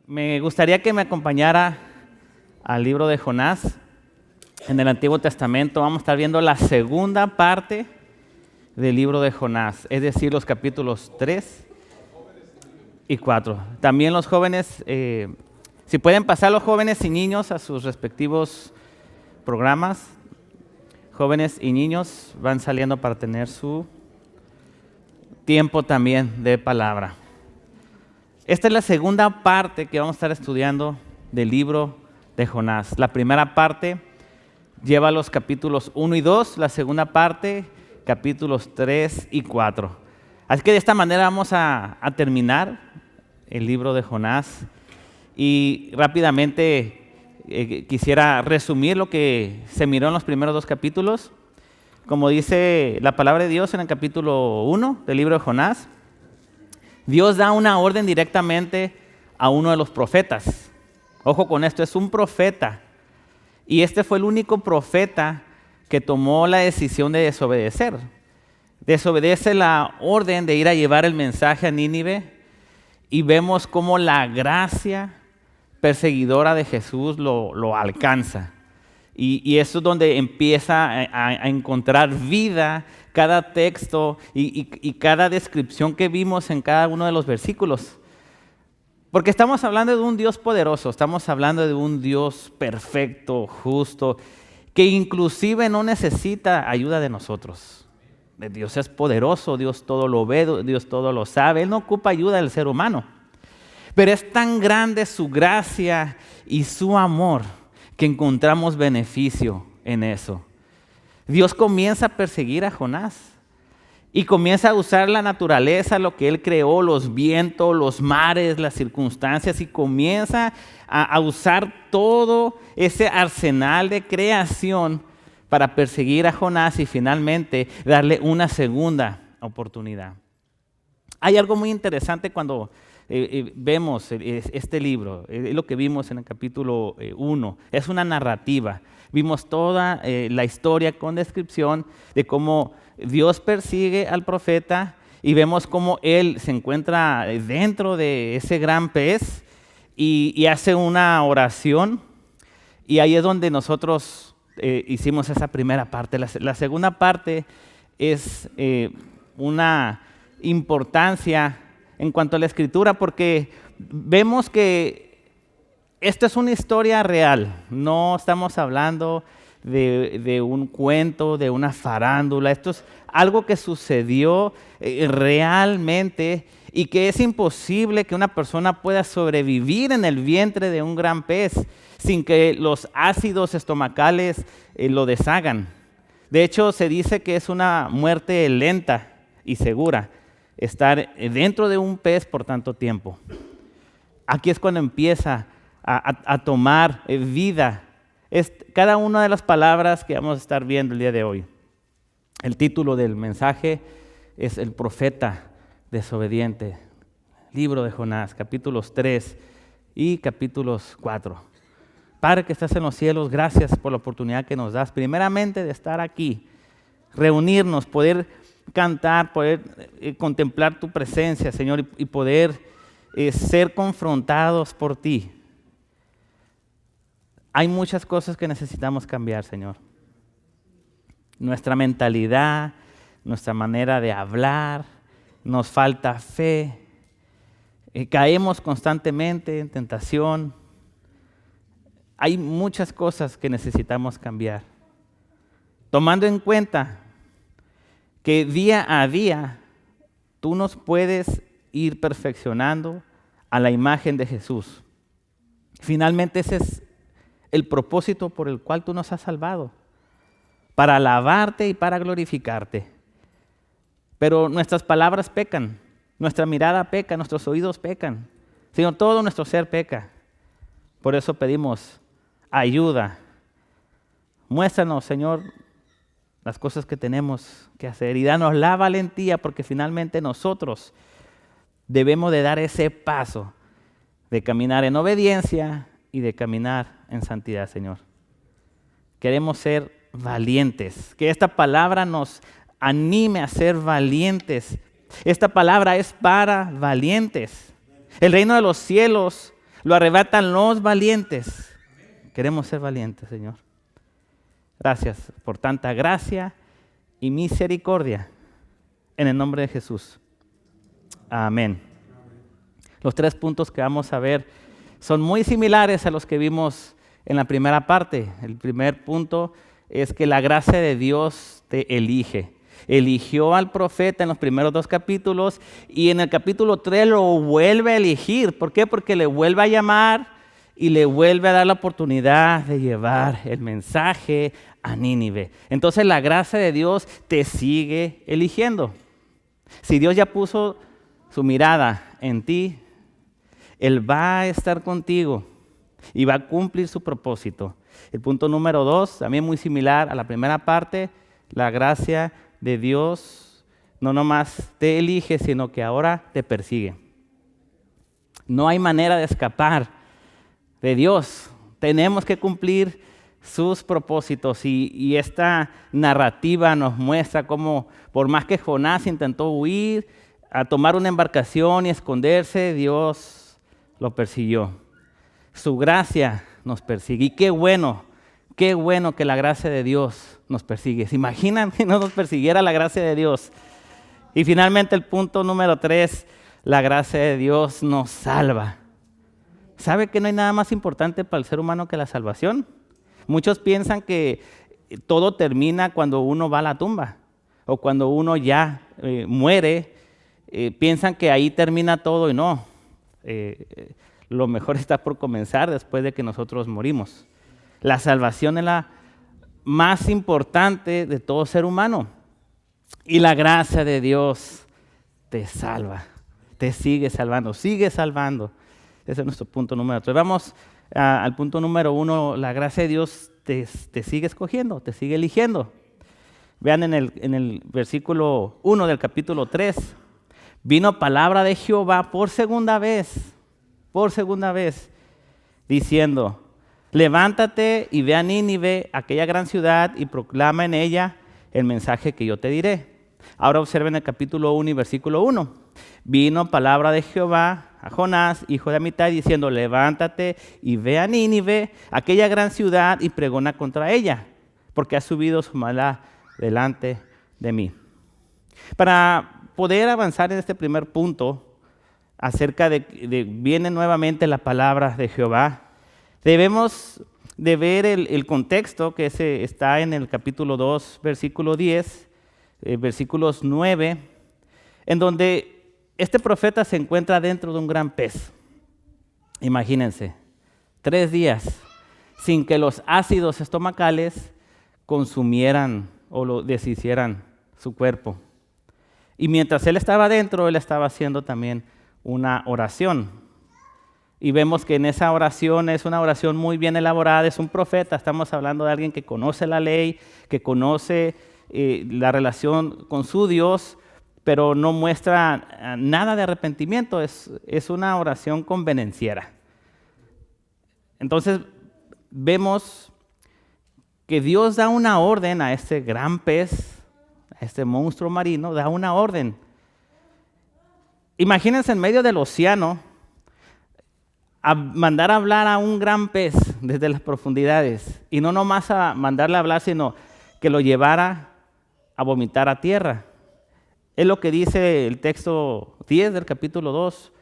Me gustaría que me acompañara al libro de Jonás en el Antiguo Testamento. Vamos a estar viendo la segunda parte del libro de Jonás, es decir, los capítulos 3 y 4. También los jóvenes, si pueden pasar los jóvenes y niños a sus respectivos programas. Jóvenes y niños van saliendo para tener su tiempo también de palabra. Esta es la segunda parte que vamos a estar estudiando del libro de Jonás. La primera parte lleva los capítulos 1 y 2, la segunda parte, capítulos 3 y 4. Así que de esta manera vamos a terminar el libro de Jonás. Y rápidamente quisiera resumir lo que se miró en los primeros dos capítulos. Como dice la palabra de Dios en el capítulo 1 del libro de Jonás, Dios da una orden directamente a uno de los profetas. Ojo con esto, es un profeta. Y este fue el único profeta que tomó la decisión de desobedecer. Desobedece la orden de ir a llevar el mensaje a Nínive y vemos cómo la gracia perseguidora de Jesús lo alcanza. Y eso es donde empieza a encontrar vida cada texto y cada descripción que vimos en cada uno de los versículos. Porque estamos hablando de un Dios poderoso, estamos hablando de un Dios perfecto, justo, que inclusive no necesita ayuda de nosotros. Dios es poderoso, Dios todo lo ve, Dios todo lo sabe, Él no ocupa ayuda del ser humano. Pero es tan grande su gracia y su amor que encontramos beneficio en eso. Dios comienza a perseguir a Jonás y comienza a usar la naturaleza, lo que Él creó, los vientos, los mares, las circunstancias, y comienza a usar todo ese arsenal de creación para perseguir a Jonás y finalmente darle una segunda oportunidad. Hay algo muy interesante cuando vemos este libro, lo que vimos en el capítulo 1, es una narrativa. Vimos toda la historia con descripción de cómo Dios persigue al profeta y vemos cómo él se encuentra dentro de ese gran pez y hace una oración, y ahí es donde nosotros hicimos esa primera parte. La segunda parte es una importancia en cuanto a la escritura, porque vemos que esto es una historia real, no estamos hablando de un cuento, de una farándula. Esto es algo que sucedió realmente y que es imposible que una persona pueda sobrevivir en el vientre de un gran pez sin que los ácidos estomacales lo deshagan. De hecho, se dice que es una muerte lenta y segura estar dentro de un pez por tanto tiempo. Aquí es cuando empieza a tomar vida. Es cada una de las palabras que vamos a estar viendo el día de hoy. El título del mensaje es El profeta desobediente. Libro de Jonás, capítulos 3 y capítulos 4. Padre que estás en los cielos, gracias por la oportunidad que nos das, primeramente de estar aquí, reunirnos, poder cantar, poder contemplar tu presencia, Señor, y poder ser confrontados por ti. Hay muchas cosas que necesitamos cambiar, Señor. Nuestra mentalidad, nuestra manera de hablar, nos falta fe, caemos constantemente en tentación. Hay muchas cosas que necesitamos cambiar. Tomando en cuenta que día a día tú nos puedes ir perfeccionando a la imagen de Jesús. Finalmente ese es el propósito por el cual tú nos has salvado, para alabarte y para glorificarte. Pero nuestras palabras pecan, nuestra mirada peca, nuestros oídos pecan, Señor, todo nuestro ser peca. Por eso pedimos ayuda. Muéstranos, Señor, las cosas que tenemos que hacer y danos la valentía, porque finalmente nosotros debemos de dar ese paso de caminar en obediencia y de caminar en santidad, Señor. Queremos ser valientes, que esta palabra nos anime a ser valientes. Esta palabra es para valientes. El reino de los cielos Lo arrebatan los valientes. Queremos ser valientes, Señor. Gracias por tanta gracia y misericordia. En el nombre de Jesús. Amén. Los 3 puntos que vamos a ver son muy similares a los que vimos en la primera parte. El primer punto es que la gracia de Dios te elige. Eligió al profeta en los primeros 2 capítulos y en el capítulo 3 lo vuelve a elegir. ¿Por qué? Porque le vuelve a llamar y le vuelve a dar la oportunidad de llevar el mensaje a Nínive. Entonces la gracia de Dios te sigue eligiendo. Si Dios ya puso su mirada en ti, Él va a estar contigo y va a cumplir su propósito. El punto número 2, también muy similar a la primera parte, la gracia de Dios no nomás te elige, sino que ahora te persigue. No hay manera de escapar de Dios. Tenemos que cumplir sus propósitos y esta narrativa nos muestra cómo, por más que Jonás intentó huir, a tomar una embarcación y esconderse, Dios lo persiguió. Su gracia nos persigue. Y qué bueno que la gracia de Dios nos persigue. ¿Se imaginan que no nos persiguiera la gracia de Dios? Y finalmente el punto número 3, la gracia de Dios nos salva. ¿Sabe que no hay nada más importante para el ser humano que la salvación? Muchos piensan que todo termina cuando uno va a la tumba o cuando uno ya muere. Piensan que ahí termina todo y no. Lo mejor está por comenzar después de que nosotros morimos. La salvación es la más importante de todo ser humano. Y la gracia de Dios te salva, te sigue salvando, sigue salvando. Ese es nuestro punto número 3. Vamos al punto número 1, la gracia de Dios te sigue escogiendo, te sigue eligiendo. Vean en el versículo 1 del capítulo 3, vino palabra de Jehová por segunda vez, diciendo, levántate y ve a Nínive, aquella gran ciudad, y proclama en ella el mensaje que yo te diré. Ahora observen el capítulo 1 y versículo 1. Vino palabra de Jehová a Jonás, hijo de Amitai, diciendo, levántate y ve a Nínive, aquella gran ciudad, y pregona contra ella, porque ha subido su maldad delante de mí. Para poder avanzar en este primer punto, acerca de viene nuevamente la palabra de Jehová, debemos de ver el contexto que está en el capítulo 2, versículo 10, versículos 9, en donde este profeta se encuentra dentro de un gran pez. Imagínense, 3 días sin que los ácidos estomacales consumieran o lo deshicieran su cuerpo. Y mientras él estaba dentro, él estaba haciendo también una oración. Y vemos que en esa oración es una oración muy bien elaborada, es un profeta, estamos hablando de alguien que conoce la ley, que conoce la relación con su Dios, pero no muestra nada de arrepentimiento, es una oración convenenciera. Entonces vemos que Dios da una orden a este gran pez, a este monstruo marino, da una orden. Imagínense en medio del océano, a mandar a hablar a un gran pez desde las profundidades, y no nomás a mandarle a hablar, sino que lo llevara a vomitar a tierra. Es lo que dice el texto 10 del capítulo 2.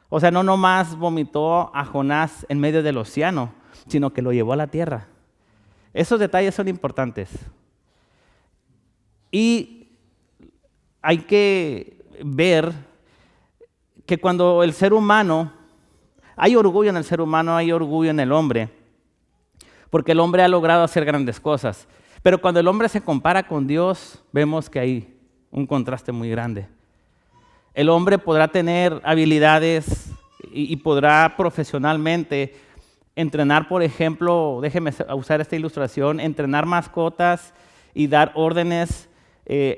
O sea, no nomás vomitó a Jonás en medio del océano, sino que lo llevó a la tierra. Esos detalles son importantes. Y hay que ver que cuando el ser humano, hay orgullo en el ser humano, hay orgullo en el hombre, porque el hombre ha logrado hacer grandes cosas. Pero cuando el hombre se compara con Dios, vemos que hay un contraste muy grande. El hombre podrá tener habilidades y podrá profesionalmente entrenar, por ejemplo, déjeme usar esta ilustración, entrenar mascotas y dar órdenes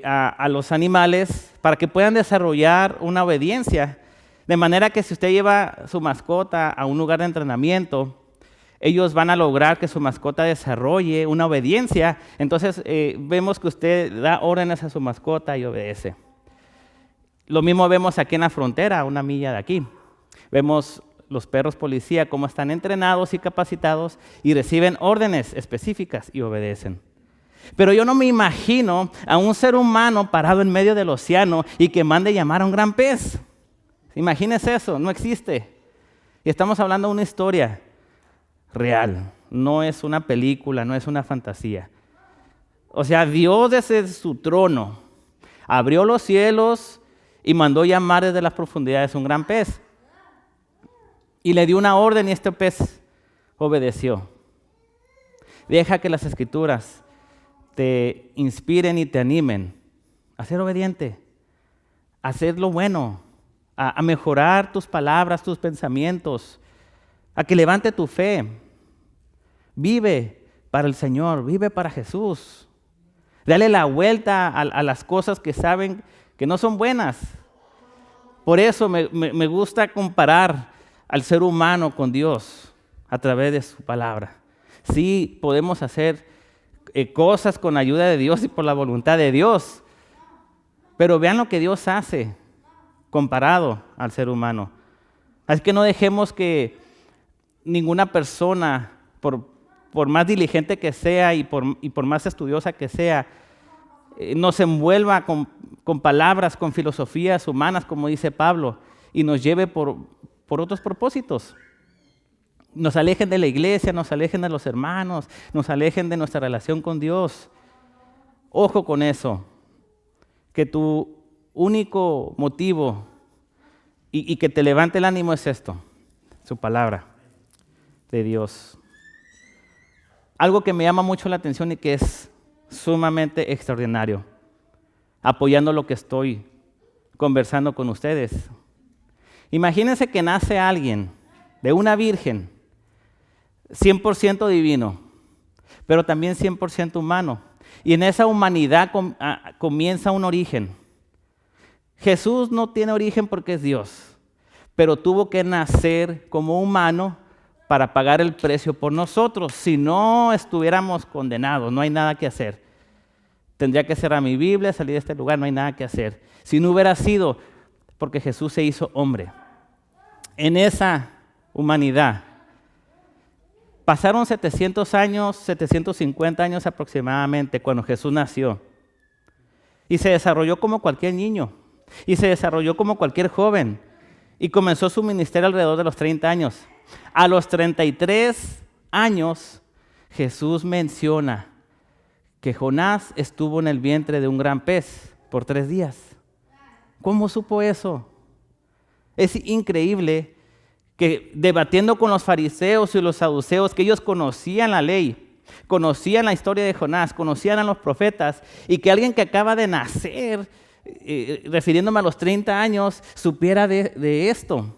a los animales para que puedan desarrollar una obediencia. De manera que si usted lleva su mascota a un lugar de entrenamiento, ellos van a lograr que su mascota desarrolle una obediencia. Entonces vemos que usted da órdenes a su mascota y obedece. Lo mismo vemos aquí en la frontera, a una milla de aquí. Vemos los perros policía, cómo están entrenados y capacitados y reciben órdenes específicas y obedecen. Pero yo no me imagino a un ser humano parado en medio del océano y que mande llamar a un gran pez. Imagínese eso, no existe. Y estamos hablando de una historia real, no es una película, no es una fantasía. O sea, Dios desde su trono abrió los cielos y mandó llamar desde las profundidades un gran pez. Y le dio una orden y este pez obedeció. Deja que las escrituras te inspiren y te animen a ser obediente, a hacer lo bueno, a mejorar tus palabras, tus pensamientos, a que levante tu fe. Vive para el Señor, vive para Jesús. Dale la vuelta a las cosas que saben que no son buenas. Por eso me gusta comparar al ser humano con Dios a través de su palabra. Sí, podemos hacer cosas con ayuda de Dios y por la voluntad de Dios, pero vean lo que Dios hace comparado al ser humano. Así que no dejemos que ninguna persona, por más diligente que sea y por más estudiosa que sea, nos envuelva con palabras, con filosofías humanas, como dice Pablo, y nos lleve por otros propósitos. Nos alejen de la iglesia, nos alejen de los hermanos, nos alejen de nuestra relación con Dios. Ojo con eso, que tu único motivo y que te levante el ánimo es esto, su palabra de Dios. Algo que me llama mucho la atención y que es sumamente extraordinario, apoyando lo que estoy conversando con ustedes. Imagínense que nace alguien de una virgen, 100% divino, pero también 100% humano. Y en esa humanidad comienza un origen. Jesús no tiene origen porque es Dios, pero tuvo que nacer como humano para pagar el precio por nosotros. Si no estuviéramos condenados, no hay nada que hacer. Tendría que cerrar mi Biblia, salir de este lugar, no hay nada que hacer. Si no hubiera sido porque Jesús se hizo hombre. En esa humanidad pasaron 700 años, 750 años aproximadamente cuando Jesús nació. Y se desarrolló como cualquier niño. Y se desarrolló como cualquier joven. Y comenzó su ministerio alrededor de los 30 años. A los 33 años, Jesús menciona que Jonás estuvo en el vientre de un gran pez por 3 días. ¿Cómo supo eso? Es increíble que debatiendo con los fariseos y los saduceos, que ellos conocían la ley, conocían la historia de Jonás, conocían a los profetas, y que alguien que acaba de nacer, refiriéndome a los 30 años, supiera de esto.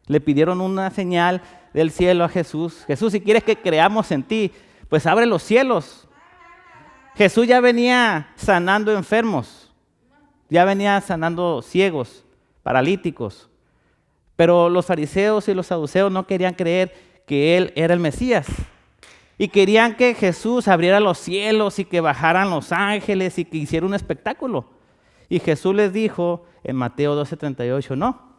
Le pidieron una señal del cielo a Jesús. Jesús, si quieres que creamos en ti, pues abre los cielos. Jesús ya venía sanando enfermos, ya venía sanando ciegos, paralíticos. Pero los fariseos y los saduceos no querían creer que Él era el Mesías. Y querían que Jesús abriera los cielos y que bajaran los ángeles y que hiciera un espectáculo. Y Jesús les dijo en Mateo 12:38, no.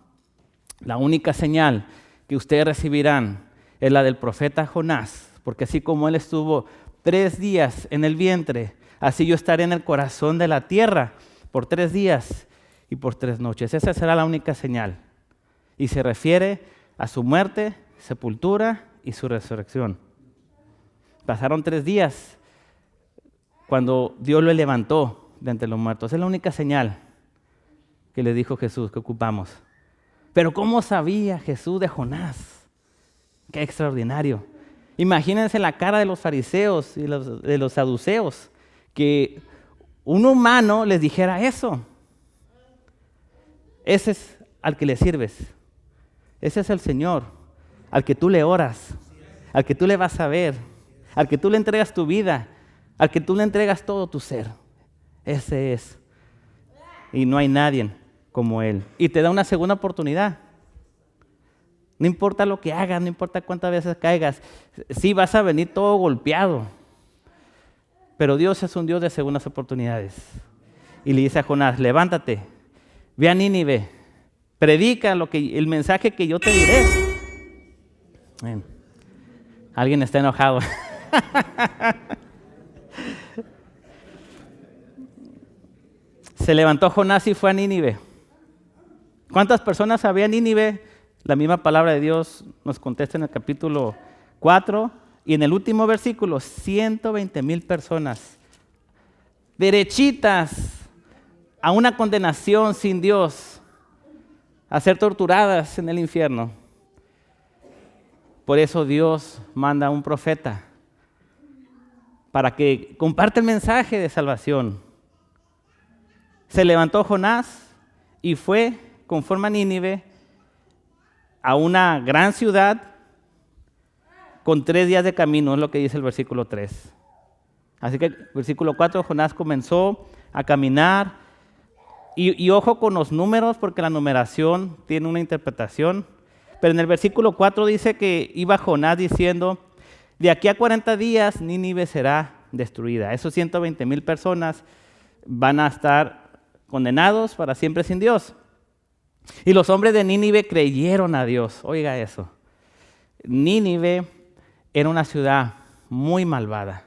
La única señal que ustedes recibirán es la del profeta Jonás. Porque así como él estuvo 3 días en el vientre, así yo estaré en el corazón de la tierra por 3 días y por 3 noches. Esa será la única señal. Y se refiere a su muerte, sepultura y su resurrección. Pasaron 3 días cuando Dios lo levantó de entre los muertos. Esa es la única señal que le dijo Jesús que ocupamos. Pero ¿cómo sabía Jesús de Jonás? Qué extraordinario. Imagínense la cara de los fariseos y de los saduceos, que un humano les dijera eso. Ese es al que le sirves. Ese es el Señor, al que tú le oras, al que tú le vas a ver, al que tú le entregas tu vida, al que tú le entregas todo tu ser. Ese es. Y no hay nadie como Él. Y te da una segunda oportunidad. No importa lo que hagas, no importa cuántas veces caigas, sí vas a venir todo golpeado. Pero Dios es un Dios de segundas oportunidades. Y le dice a Jonás, levántate, ve a Nínive, Predica el mensaje que yo te diré. Bien. Alguien está enojado. Se levantó Jonás y fue a Nínive. ¿Cuántas personas había en Nínive? La misma palabra de Dios nos contesta en el capítulo 4 y en el último versículo, 120,000 personas derechitas a una condenación sin Dios, a ser torturadas en el infierno. Por eso Dios manda a un profeta para que comparte el mensaje de salvación. Se levantó Jonás y fue conforme a Nínive, a una gran ciudad con 3 días de camino, es lo que dice el versículo 3. Así que versículo 4, Jonás comenzó a caminar. Y ojo con los números, porque la numeración tiene una interpretación. Pero en el versículo 4 dice que iba Jonás diciendo, de aquí a 40 días Nínive será destruida. Esos 120,000 personas van a estar condenados para siempre sin Dios. Y los hombres de Nínive creyeron a Dios. Oiga eso. Nínive era una ciudad muy malvada.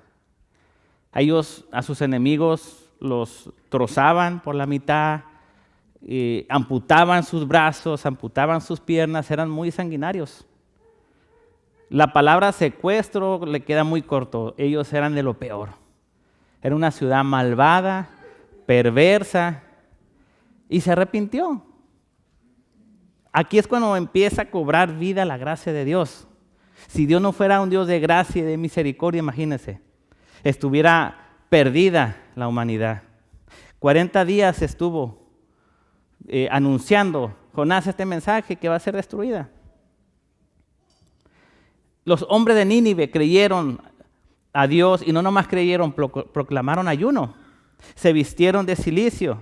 Ellos a sus enemigos los trozaban por la mitad, amputaban sus brazos, amputaban sus piernas, eran muy sanguinarios. La palabra secuestro le queda muy corto, ellos eran de lo peor. Era una ciudad malvada, perversa, y se arrepintió. Aquí es cuando empieza a cobrar vida la gracia de Dios. Si Dios no fuera un Dios de gracia y de misericordia, imagínense, estuviera perdida la humanidad. 40 días estuvo anunciando Jonás este mensaje que va a ser destruida. Los hombres de Nínive creyeron a Dios y no nomás creyeron, proclamaron ayuno. Se vistieron de cilicio,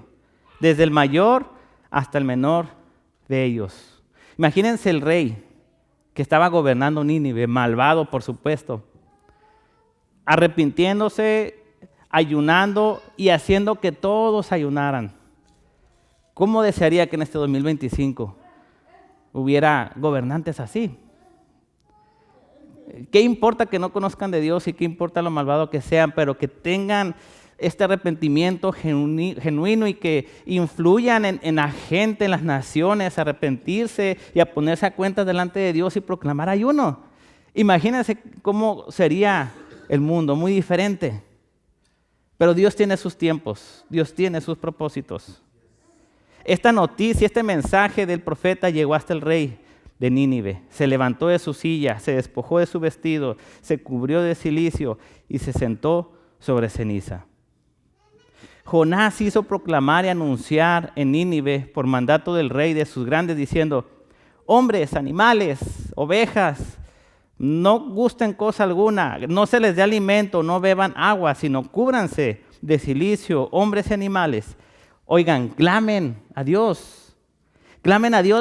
desde el mayor hasta el menor de ellos. Imagínense el rey que estaba gobernando Nínive, malvado por supuesto, arrepintiéndose, ayunando y haciendo que todos ayunaran. ¿Cómo desearía que en este 2025 hubiera gobernantes así? ¿Qué importa que no conozcan de Dios y qué importa lo malvado que sean, pero que tengan este arrepentimiento genuino y que influyan en la gente, en las naciones, a arrepentirse y a ponerse a cuentas delante de Dios y proclamar ayuno? Imagínense cómo sería el mundo, muy diferente. Pero Dios tiene sus tiempos, Dios tiene sus propósitos. Esta noticia, este mensaje del profeta llegó hasta el rey de Nínive. Se levantó de su silla, se despojó de su vestido, se cubrió de cilicio y se sentó sobre ceniza. Jonás hizo proclamar y anunciar en Nínive por mandato del rey de sus grandes diciendo, hombres, animales, ovejas, no gusten cosa alguna, no se les dé alimento, no beban agua, sino cúbranse de cilicio, hombres y animales. Oigan, clamen a Dios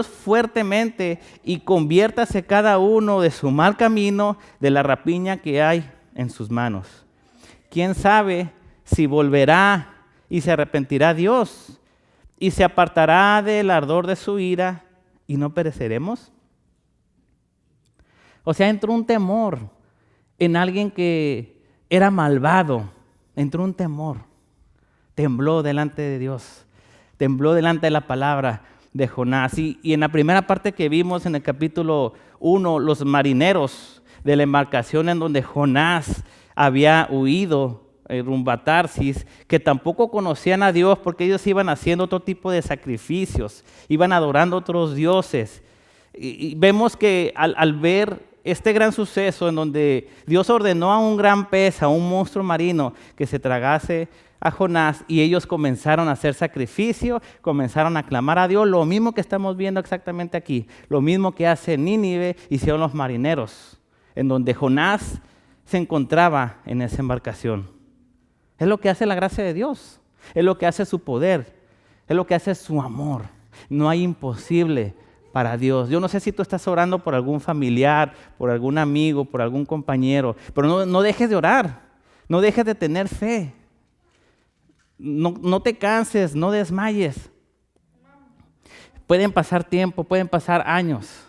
fuertemente y conviértase cada uno de su mal camino, de la rapiña que hay en sus manos. ¿Quién sabe si volverá y se arrepentirá Dios y se apartará del ardor de su ira y no pereceremos? O sea, entró un temor en alguien que era malvado, entró un temor, tembló delante de Dios, tembló delante de la palabra de Jonás. Y en la primera parte que vimos en el capítulo 1, los marineros de la embarcación en donde Jonás había huido rumbo a Tarsis, que tampoco conocían a Dios porque ellos iban haciendo otro tipo de sacrificios, iban adorando otros dioses. Y vemos que al ver este gran suceso en donde Dios ordenó a un gran pez, a un monstruo marino, que se tragase a Jonás, y ellos comenzaron a hacer sacrificio, comenzaron a clamar a Dios, lo mismo que estamos viendo exactamente aquí, lo mismo que hace Nínive, hicieron los marineros, en donde Jonás se encontraba en esa embarcación. Es lo que hace la gracia de Dios, es lo que hace su poder, es lo que hace su amor. No hay imposible para Dios. Yo no sé si tú estás orando por algún familiar, por algún amigo, por algún compañero, pero no dejes de orar, no dejes de tener fe. No te canses, no desmayes. Pueden pasar tiempo, pueden pasar años.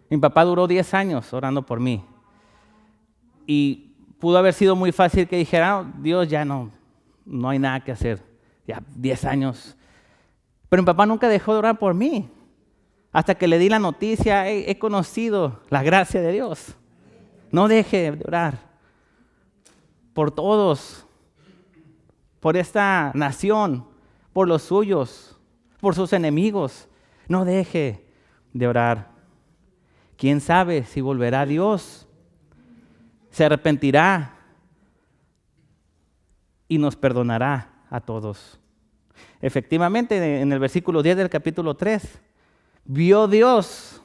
Mi papá duró 10 años orando por mí. Y pudo haber sido muy fácil que dijera, Dios, ya no hay nada que hacer. Ya 10 años. Pero mi papá nunca dejó de orar por mí. Hasta que le di la noticia, he conocido la gracia de Dios. No deje de orar por todos, por esta nación, por los suyos, por sus enemigos. No deje de orar. ¿Quién sabe si volverá Dios? Se arrepentirá y nos perdonará a todos. Efectivamente, en el versículo 10 del capítulo 3, vio Dios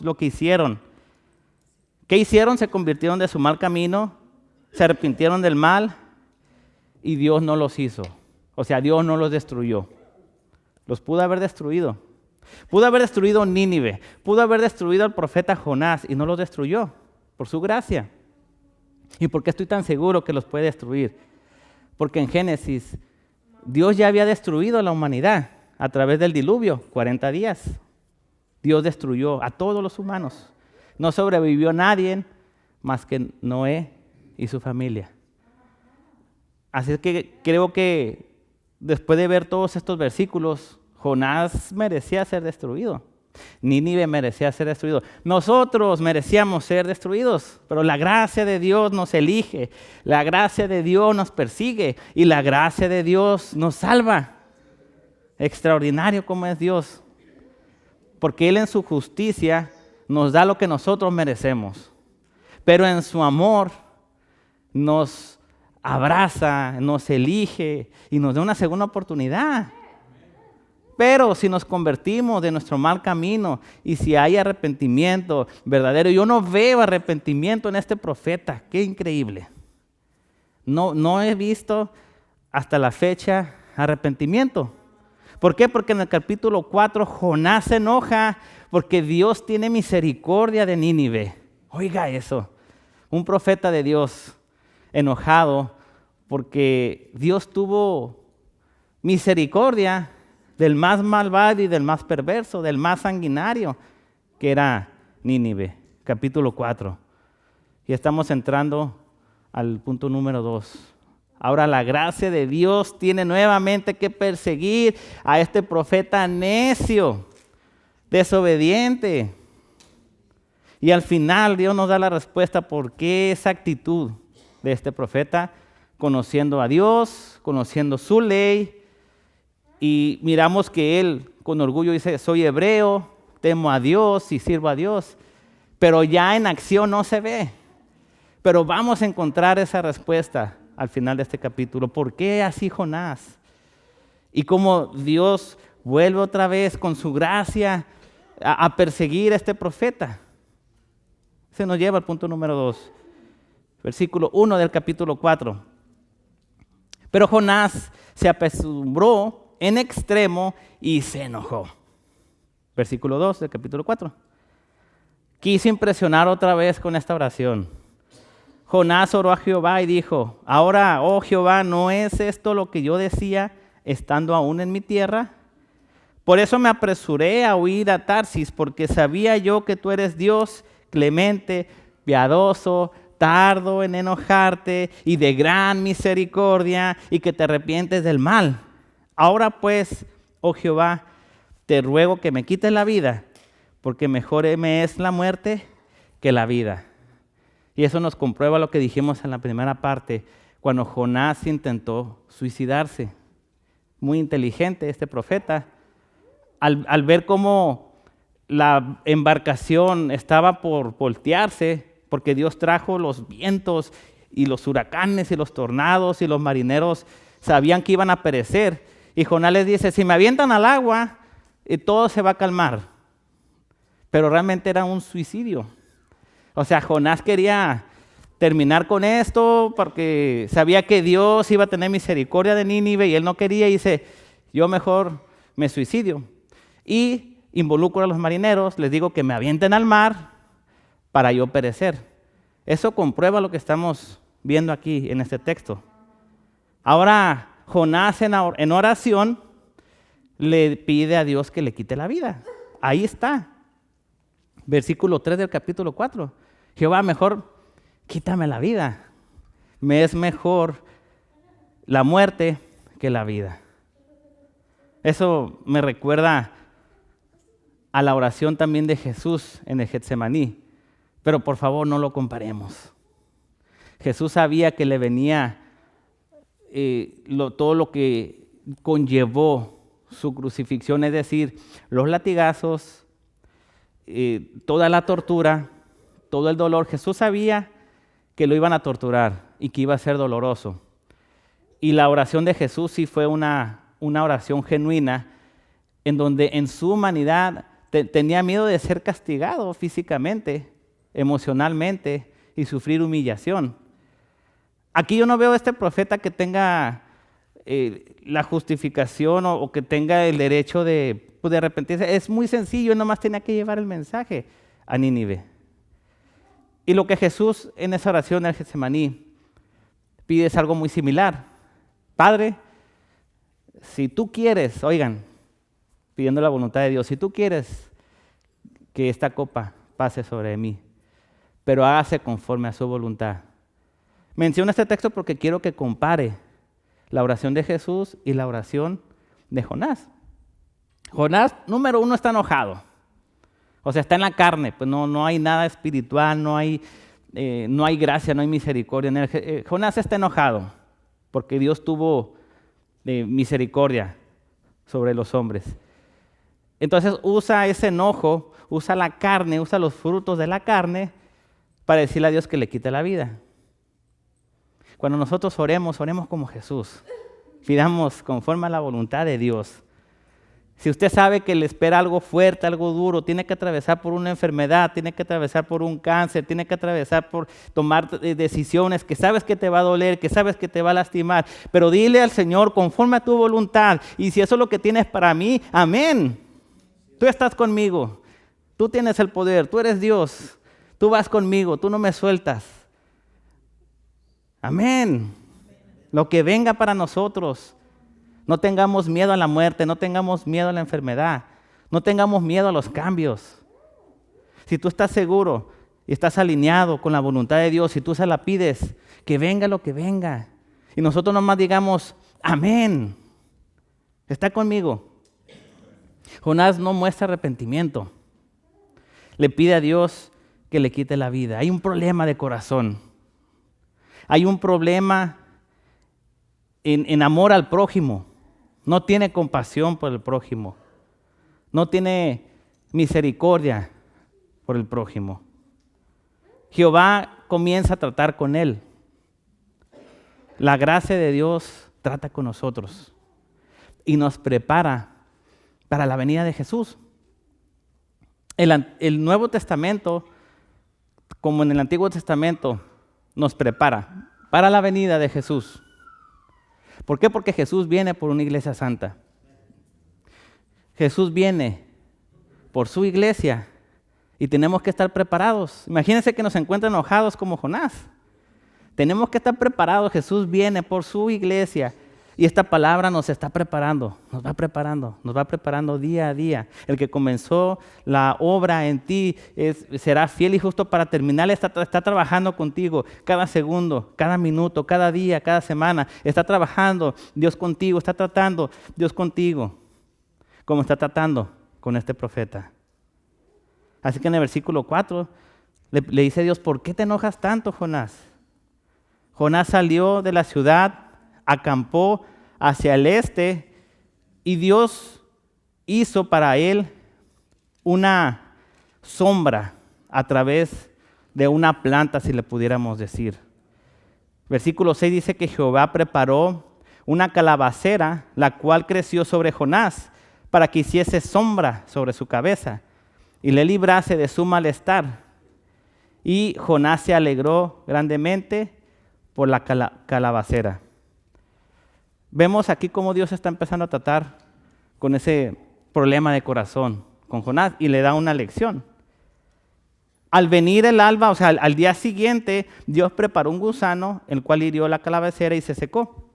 lo que hicieron. ¿Qué hicieron? Se convirtieron de su mal camino, se arrepintieron del mal y Dios no los hizo. O sea, Dios no los destruyó. Los pudo haber destruido. Pudo haber destruido Nínive, pudo haber destruido al profeta Jonás y no los destruyó por su gracia. ¿Y por qué estoy tan seguro que los puede destruir? Porque en Génesis Dios ya había destruido a la humanidad a través del diluvio, 40 días. Dios destruyó a todos los humanos. No sobrevivió nadie más que Noé y su familia. Así que creo que después de ver todos estos versículos, Jonás merecía ser destruido. Nínive merecía ser destruido. Nosotros merecíamos ser destruidos, pero la gracia de Dios nos elige, la gracia de Dios nos persigue y la gracia de Dios nos salva. Extraordinario como es Dios, porque Él en su justicia nos da lo que nosotros merecemos, pero en su amor nos abraza, nos elige y nos da una segunda oportunidad. Pero si nos convertimos de nuestro mal camino y si hay arrepentimiento verdadero, yo no veo arrepentimiento en este profeta, qué increíble. No he visto hasta la fecha arrepentimiento. ¿Por qué? Porque en el capítulo 4 Jonás se enoja porque Dios tiene misericordia de Nínive. Oiga eso, un profeta de Dios enojado porque Dios tuvo misericordia del más malvado y del más perverso, del más sanguinario, que era Nínive, capítulo 4. Y estamos entrando al punto número 2. Ahora la gracia de Dios tiene nuevamente que perseguir a este profeta necio, desobediente. Y al final Dios nos da la respuesta por qué esa actitud de este profeta, conociendo a Dios, conociendo su ley. Y miramos que él con orgullo dice, soy hebreo, temo a Dios y sirvo a Dios. Pero ya en acción no se ve. Pero vamos a encontrar esa respuesta al final de este capítulo. ¿Por qué así Jonás? Y cómo Dios vuelve otra vez con su gracia a perseguir a este profeta. Se nos lleva al punto número 2. Versículo 1 del capítulo 4. Pero Jonás se apesumbró en extremo y se enojó. Versículo 2 del capítulo 4. Quiso impresionar otra vez con esta oración. Jonás oró a Jehová y dijo, ahora, oh Jehová, ¿no es esto lo que yo decía estando aún en mi tierra? Por eso me apresuré a huir a Tarsis, porque sabía yo que tú eres Dios clemente, piadoso, tardo en enojarte y de gran misericordia y que te arrepientes del mal. Ahora pues, oh Jehová, te ruego que me quites la vida, porque mejor me es la muerte que la vida. Y eso nos comprueba lo que dijimos en la primera parte, cuando Jonás intentó suicidarse. Muy inteligente este profeta. Al ver cómo la embarcación estaba por voltearse, porque Dios trajo los vientos y los huracanes y los tornados y los marineros sabían que iban a perecer. Y Jonás les dice, si me avientan al agua, todo se va a calmar. Pero realmente era un suicidio. O sea, Jonás quería terminar con esto porque sabía que Dios iba a tener misericordia de Nínive y él no quería y dice, yo mejor me suicidio. Y involucro a los marineros, les digo que me avienten al mar para yo perecer. Eso comprueba lo que estamos viendo aquí en este texto. Ahora, Jonás en oración le pide a Dios que le quite la vida. Ahí está. Versículo 3 del capítulo 4. Jehová, mejor quítame la vida. Me es mejor la muerte que la vida. Eso me recuerda a la oración también de Jesús en el Getsemaní. Pero por favor no lo comparemos. Jesús sabía que le venía todo lo que conllevó su crucifixión, es decir, los latigazos, toda la tortura, todo el dolor. Jesús sabía que lo iban a torturar y que iba a ser doloroso. Y la oración de Jesús sí fue una oración genuina, en donde en su humanidad tenía miedo de ser castigado físicamente, emocionalmente y sufrir humillación. Aquí yo no veo a este profeta que tenga la justificación o que tenga el derecho de arrepentirse. Es muy sencillo, él nomás tenía que llevar el mensaje a Nínive. Y lo que Jesús en esa oración del Getsemaní pide es algo muy similar. Padre, si tú quieres, oigan, pidiendo la voluntad de Dios, si tú quieres que esta copa pase sobre mí, pero hágase conforme a su voluntad. Menciono este texto porque quiero que compare la oración de Jesús y la oración de Jonás. Jonás, número uno, está enojado. O sea, está en la carne, pues no hay nada espiritual, no hay gracia, no hay misericordia en él. Jonás está enojado porque Dios tuvo misericordia sobre los hombres. Entonces usa ese enojo, usa la carne, usa los frutos de la carne para decirle a Dios que le quite la vida. Cuando nosotros oremos como Jesús. Pidamos conforme a la voluntad de Dios. Si usted sabe que le espera algo fuerte, algo duro, tiene que atravesar por una enfermedad, tiene que atravesar por un cáncer, tiene que atravesar por tomar decisiones que sabes que te va a doler, que sabes que te va a lastimar, pero dile al Señor conforme a tu voluntad. Y si eso es lo que tienes para mí, amén. Tú estás conmigo, tú tienes el poder, tú eres Dios, tú vas conmigo, tú no me sueltas. Amén. Lo que venga para nosotros. No tengamos miedo a la muerte, no tengamos miedo a la enfermedad, no tengamos miedo a los cambios. Si tú estás seguro y estás alineado con la voluntad de Dios, si tú se la pides, que venga lo que venga. Y nosotros nomás digamos, amén. Está conmigo. Jonás no muestra arrepentimiento. Le pide a Dios que le quite la vida. Hay un problema de corazón. Hay un problema en amor al prójimo. No tiene compasión por el prójimo. No tiene misericordia por el prójimo. Jehová comienza a tratar con él. La gracia de Dios trata con nosotros y nos prepara para la venida de Jesús. El Nuevo Testamento, como en el Antiguo Testamento, nos prepara para la venida de Jesús. ¿Por qué? Porque Jesús viene por una iglesia santa. Jesús viene por su iglesia y tenemos que estar preparados. Imagínense que nos encuentran enojados como Jonás. Tenemos que estar preparados. Jesús viene por su iglesia y esta palabra nos está preparando, nos va preparando día a día. El que comenzó la obra en ti será fiel y justo para terminar. Está trabajando contigo cada segundo, cada minuto, cada día, cada semana. Está trabajando Dios contigo, está tratando Dios contigo, como está tratando con este profeta. Así que en el versículo 4 le dice Dios, ¿por qué te enojas tanto, Jonás? Jonás salió de la ciudad, acampó hacia el este y Dios hizo para él una sombra a través de una planta, si le pudiéramos decir. Versículo 6 dice que Jehová preparó una calabacera, la cual creció sobre Jonás para que hiciese sombra sobre su cabeza y le librase de su malestar. Y Jonás se alegró grandemente por la calabacera. Vemos aquí cómo Dios está empezando a tratar con ese problema de corazón con Jonás y le da una lección. Al venir el alba, o sea, al día siguiente, Dios preparó un gusano, el cual hirió la calabacera y se secó.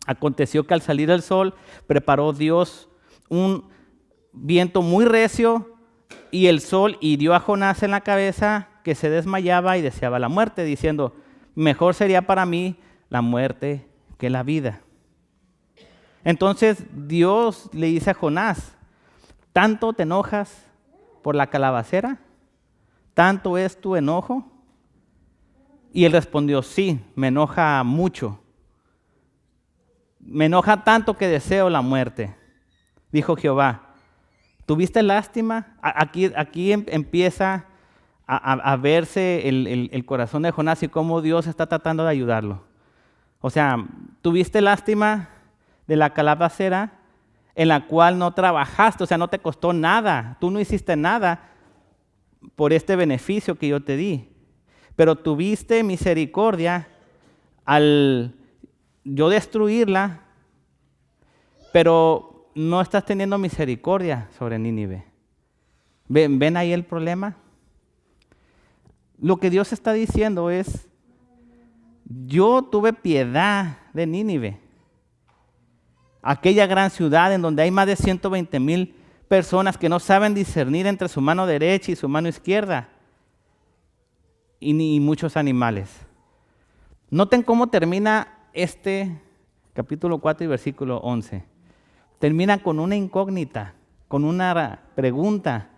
Aconteció que al salir el sol, preparó Dios un viento muy recio y el sol hirió a Jonás en la cabeza, que se desmayaba y deseaba la muerte, diciendo, mejor sería para mí la muerte que la vida. Entonces Dios le dice a Jonás, ¿tanto te enojas por la calabacera? ¿Tanto es tu enojo? Y él respondió, sí, me enoja mucho. Me enoja tanto que deseo la muerte. Dijo Jehová, ¿tuviste lástima? Aquí empieza a verse el corazón de Jonás y cómo Dios está tratando de ayudarlo. O sea, ¿tuviste lástima de la calabacera en la cual no trabajaste? O sea, no te costó nada. Tú no hiciste nada por este beneficio que yo te di. Pero tuviste misericordia al yo destruirla, pero no estás teniendo misericordia sobre Nínive. ¿Ven ahí el problema? Lo que Dios está diciendo es, yo tuve piedad de Nínive, aquella gran ciudad en donde hay más de 120,000 personas que no saben discernir entre su mano derecha y su mano izquierda, y muchos animales. Noten cómo termina este capítulo 4 y versículo 11. Termina con una incógnita, con una pregunta.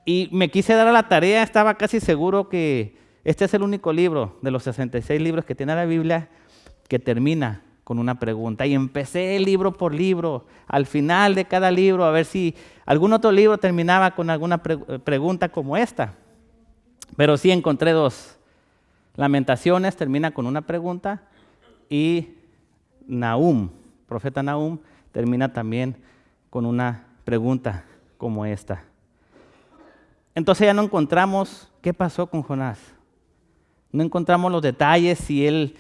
Y me quise dar a la tarea, estaba casi seguro que este es el único libro de los 66 libros que tiene la Biblia que termina con una pregunta. Y empecé libro por libro, al final de cada libro, a ver si algún otro libro terminaba con alguna pregunta como esta. Pero sí encontré dos. Lamentaciones termina con una pregunta y Nahum, profeta Nahum, termina también con una pregunta como esta. Entonces ya no encontramos qué pasó con Jonás. No encontramos los detalles si él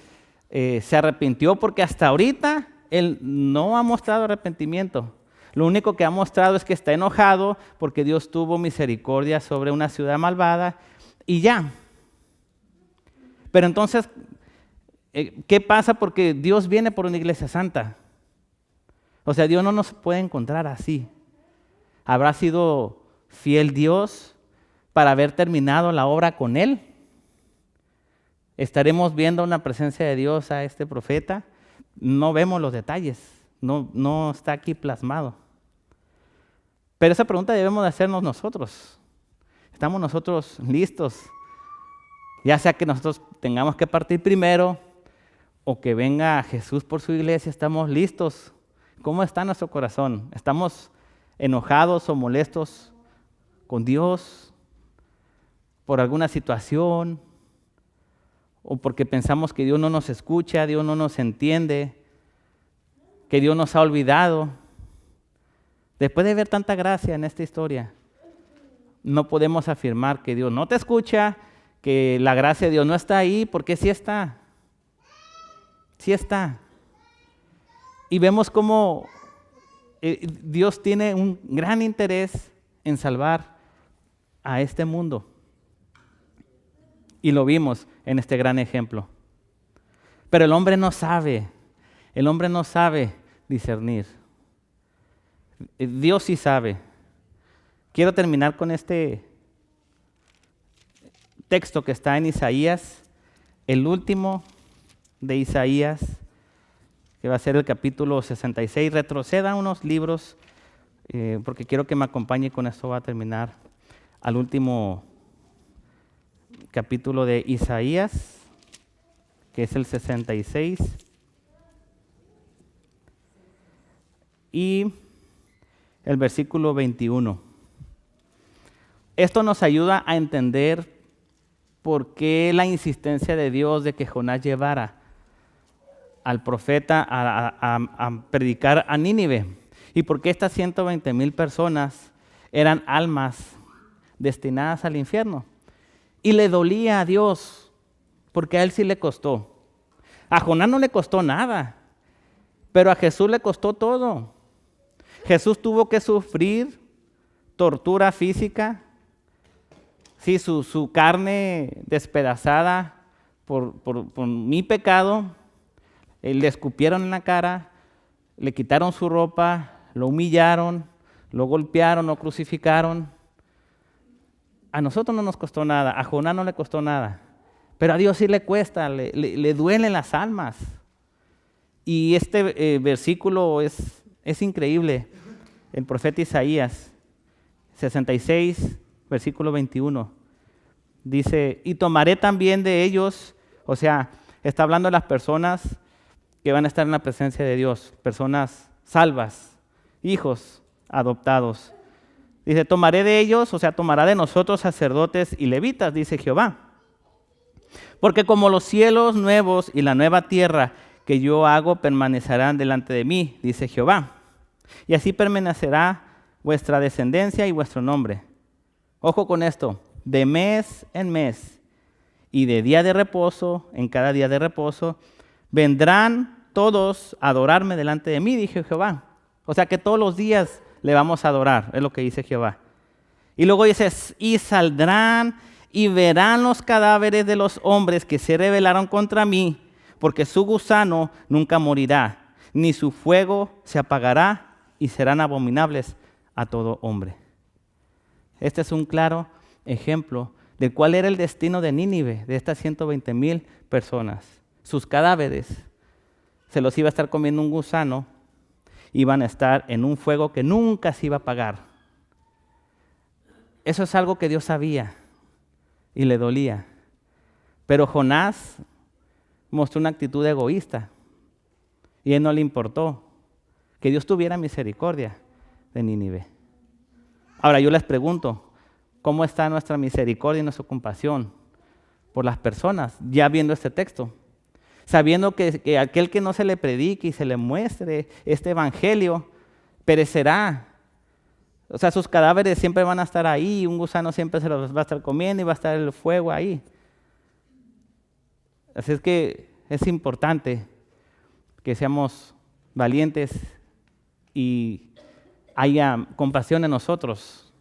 se arrepintió, porque hasta ahorita él no ha mostrado arrepentimiento. Lo único que ha mostrado es que está enojado porque Dios tuvo misericordia sobre una ciudad malvada y ya. Pero entonces, ¿qué pasa? Porque Dios viene por una iglesia santa. O sea, Dios no nos puede encontrar así. ¿Habrá sido fiel Dios para haber terminado la obra con él? ¿Estaremos viendo una presencia de Dios a este profeta? No vemos los detalles, no está aquí plasmado. Pero esa pregunta debemos de hacernos nosotros. ¿Estamos nosotros listos? Ya sea que nosotros tengamos que partir primero o que venga Jesús por su iglesia, ¿estamos listos? ¿Cómo está nuestro corazón? ¿Estamos enojados o molestos con Dios por alguna situación? ¿O porque pensamos que Dios no nos escucha, Dios no nos entiende, que Dios nos ha olvidado? Después de ver tanta gracia en esta historia, no podemos afirmar que Dios no te escucha, que la gracia de Dios no está ahí, porque sí está. Sí está. Y vemos cómo Dios tiene un gran interés en salvar a este mundo. Y lo vimos en este gran ejemplo. Pero el hombre no sabe discernir. Dios sí sabe. Quiero terminar con este texto que está en Isaías, el último de Isaías, que va a ser el capítulo 66. Retroceda unos libros, porque quiero que me acompañe, con esto va a terminar, al último capítulo de Isaías, que es el 66. Y el versículo 21. Esto nos ayuda a entender por qué la insistencia de Dios de que Jonás llevara al profeta a predicar a Nínive, y por qué estas 120,000 personas eran almas destinadas al infierno. Y le dolía a Dios, porque a él sí le costó. A Jonás no le costó nada, pero a Jesús le costó todo. Jesús tuvo que sufrir tortura física, sí, su carne despedazada por mi pecado. Le escupieron en la cara, le quitaron su ropa, lo humillaron, lo golpearon, lo crucificaron. A nosotros no nos costó nada, a Jonás no le costó nada, pero a Dios sí le cuesta, le duelen las almas. Y este versículo es increíble. El profeta Isaías 66, versículo 21, dice, y tomaré también de ellos, o sea, está hablando de las personas que van a estar en la presencia de Dios, personas salvas, hijos adoptados. Dice, tomaré de ellos, o sea, tomará de nosotros sacerdotes y levitas, dice Jehová. Porque como los cielos nuevos y la nueva tierra que yo hago permanecerán delante de mí, dice Jehová. Y así permanecerá vuestra descendencia y vuestro nombre. Ojo con esto, de mes en mes y de día de reposo, en cada día de reposo, vendrán todos a adorarme delante de mí, dice Jehová. O sea que todos los días le vamos a adorar, es lo que dice Jehová. Y luego dice, y saldrán y verán los cadáveres de los hombres que se rebelaron contra mí, porque su gusano nunca morirá, ni su fuego se apagará, y serán abominables a todo hombre. Este es un claro ejemplo de cuál era el destino de Nínive, de estas 120,000 personas. Sus cadáveres se los iba a estar comiendo un gusano, iban a estar en un fuego que nunca se iba a apagar. Eso es algo que Dios sabía y le dolía. Pero Jonás mostró una actitud egoísta y a él no le importó que Dios tuviera misericordia de Nínive. Ahora yo les pregunto, ¿cómo está nuestra misericordia y nuestra compasión por las personas? Ya viendo este texto, sabiendo que aquel que no se le predique y se le muestre este evangelio perecerá. O sea, sus cadáveres siempre van a estar ahí, un gusano siempre se los va a estar comiendo y va a estar el fuego ahí. Así es que es importante que seamos valientes y haya compasión en nosotros.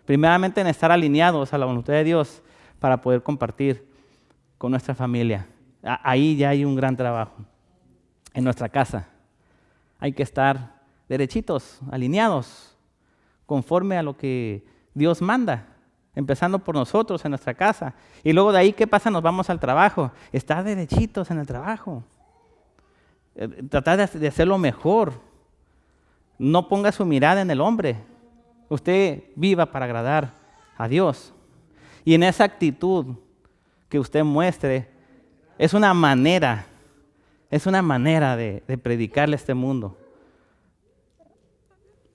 Primeramente en estar alineados a la voluntad de Dios para poder compartir con nuestra familia. Ahí ya hay un gran trabajo. En nuestra casa hay que estar derechitos, alineados, conforme a lo que Dios manda, empezando por nosotros en nuestra casa. Y luego de ahí, ¿qué pasa? Nos vamos al trabajo. Estar derechitos en el trabajo. Tratar de hacerlo mejor. No ponga su mirada en el hombre. Usted viva para agradar a Dios. Y en esa actitud que usted muestre, es una manera de predicarle a este mundo.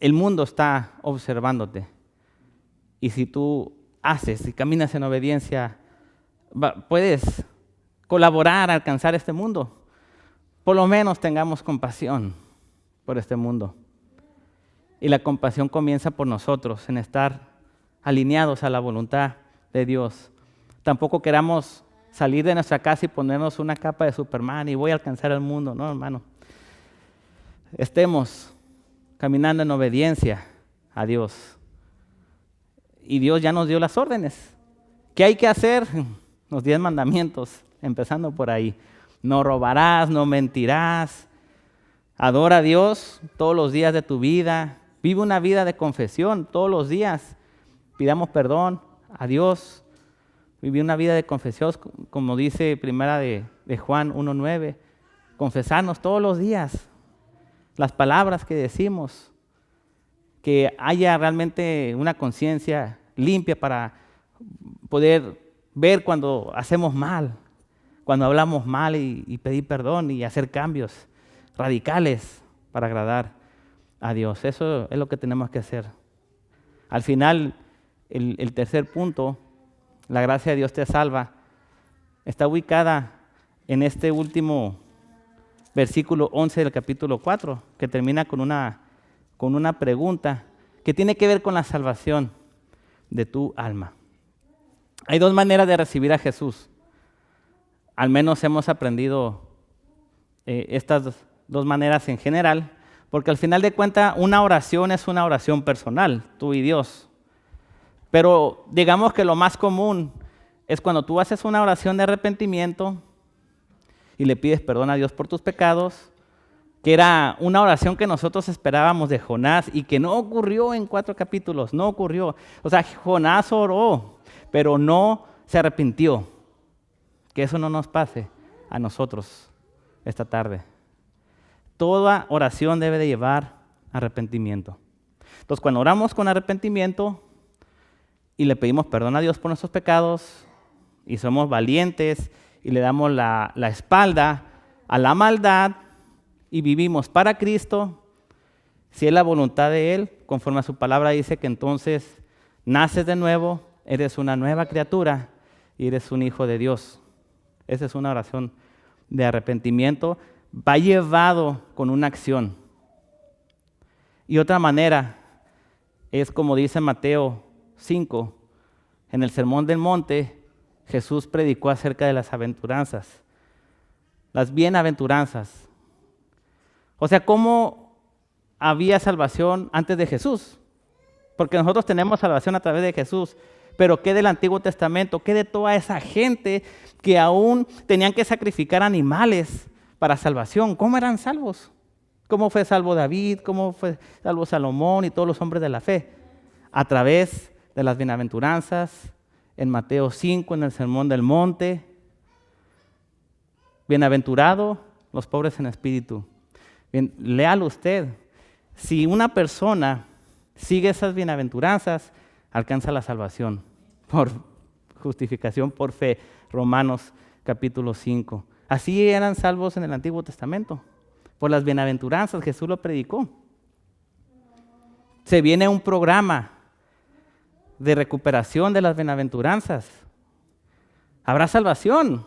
El mundo está observándote. Y si tú haces y caminas en obediencia, puedes colaborar a alcanzar este mundo. Por lo menos tengamos compasión por este mundo. Y la compasión comienza por nosotros, en estar alineados a la voluntad de Dios. Tampoco queramos salir de nuestra casa y ponernos una capa de Superman y voy a alcanzar el mundo. No, hermano. Estemos caminando en obediencia a Dios. Y Dios ya nos dio las órdenes. ¿Qué hay que hacer? Los 10 mandamientos, empezando por ahí. No robarás, no mentirás. Adora a Dios todos los días de tu vida. Vive una vida de confesión todos los días. Pidamos perdón a Dios. Vive una vida de confesión, como dice primera de Juan 1:9. Confesarnos todos los días las palabras que decimos. Que haya realmente una conciencia limpia para poder ver cuando hacemos mal, cuando hablamos mal y pedir perdón y hacer cambios radicales para agradar a Dios. Eso es lo que tenemos que hacer. Al final, el tercer punto, la gracia de Dios te salva, está ubicada en este último versículo 11 del capítulo 4, que termina con una pregunta que tiene que ver con la salvación de tu alma. Hay 2 maneras de recibir a Jesús. Al menos hemos aprendido estas 2 maneras en general, porque al final de cuentas una oración es una oración personal, tú y Dios. Pero digamos que lo más común es cuando tú haces una oración de arrepentimiento y le pides perdón a Dios por tus pecados que era una oración que nosotros esperábamos de Jonás y que no ocurrió en 4 capítulos, no ocurrió. O sea, Jonás oró, pero no se arrepintió. Que eso no nos pase a nosotros esta tarde. Toda oración debe de llevar arrepentimiento. Entonces, cuando oramos con arrepentimiento y le pedimos perdón a Dios por nuestros pecados y somos valientes y le damos la espalda a la maldad y vivimos para Cristo, si es la voluntad de Él, conforme a su palabra dice que entonces naces de nuevo, eres una nueva criatura y eres un hijo de Dios. Esa es una oración de arrepentimiento, va llevado con una acción. Y otra manera es como dice Mateo 5, en el Sermón del Monte, Jesús predicó acerca de las aventuranzas, las bienaventuranzas. O sea, ¿cómo había salvación antes de Jesús? Porque nosotros tenemos salvación a través de Jesús. Pero ¿qué del Antiguo Testamento? ¿Qué de toda esa gente que aún tenían que sacrificar animales para salvación? ¿Cómo eran salvos? ¿Cómo fue salvo David? ¿Cómo fue salvo Salomón y todos los hombres de la fe? A través de las bienaventuranzas, en Mateo 5, en el Sermón del Monte. Bienaventurado los pobres en espíritu. Bien, léalo usted. Si una persona sigue esas bienaventuranzas, alcanza la salvación por justificación por fe. Romanos capítulo 5. Así eran salvos en el Antiguo Testamento. Por las bienaventuranzas, Jesús lo predicó. Se viene un programa de recuperación de las bienaventuranzas. Habrá salvación,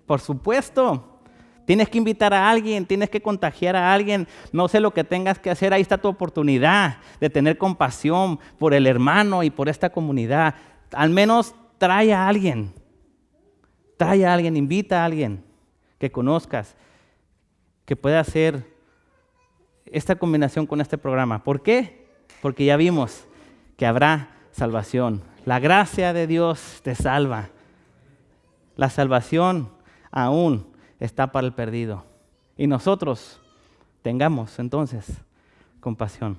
por supuesto. Tienes que invitar a alguien, tienes que contagiar a alguien. No sé lo que tengas que hacer, ahí está tu oportunidad de tener compasión por el hermano y por esta comunidad. Al menos trae a alguien, invita a alguien que conozcas, que pueda hacer esta combinación con este programa. ¿Por qué? Porque ya vimos que habrá salvación. La gracia de Dios te salva. La salvación aún está para el perdido. Y nosotros tengamos entonces compasión.